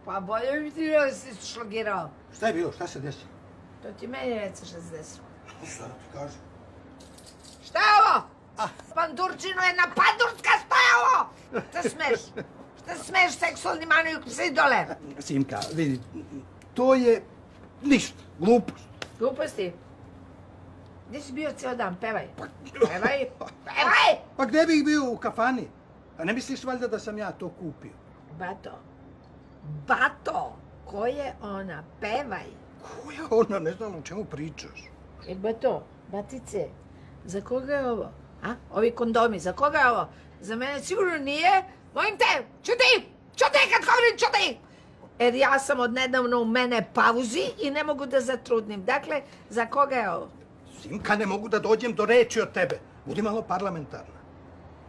Pa bolje bi ti da si šlogirao. Šta je bilo? Šta se desilo? To ti meni reci šta se desilo. Šta da ti kažem? Šta je ovo? Pandurčino je na pandurska, šta je ovo? Šta smeš? Šta smeš, seksualni manijak, svi dole? Simka, vidi, to je ništa, glupost. Gluposti? Gdje si bio cijel dan? Pevaj. Pevaj. Pevaj! Pa gdje bih bio u kafani? A ne misliš valjda da sam ja to kupio? Bato. Bato! Ko je ona? Pevaj. Koja ona, ne znam o čemu pričaš. Bato, batice, za koga je ovo? A? Ovi kondomi, za koga je ovo? Za mene sigurno nije. Molim te, čuti! Čuti kad govorim, čuti! Jer ja sam odnedavno u mene pauzi i ne mogu da zatrudnim. Dakle, za koga je ovo? Simka, ne mogu da dođem do reči od tebe. Budi malo parlamentarna.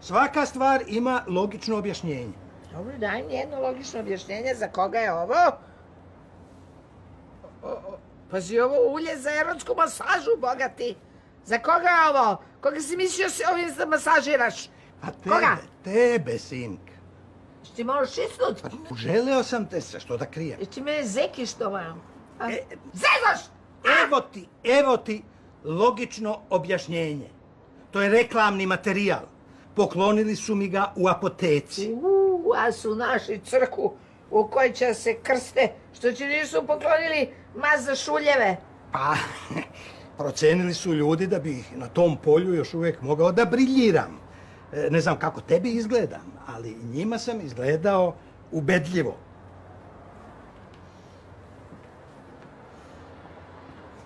Svaka stvar ima logično objašnjenje. Dobro, daj mi jedno logično objašnjenje za koga je ovo. Pazi, ovo ulje za erotsku masažu, boga ti. Za koga je ovo? Koga si mislio se ovim da masažiraš? A Koga? Tebe, Simka. Jesi ti malo šisnut? Želeo sam te se, što da krijem. Jesi ti mene zekiš to vam? Zezaš! Evo ti logično objašnjenje. To je reklamni materijal. Poklonili su mi ga u apoteci. A su naši crku u kojoj će se krste, što će nisu poklonili maz za šuljeve. Pa, procenili su ljudi da bi na tom polju još uvijek mogao da briljiram. Ne znam kako tebi izgledam, ali njima sam izgledao ubedljivo.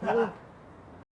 Da.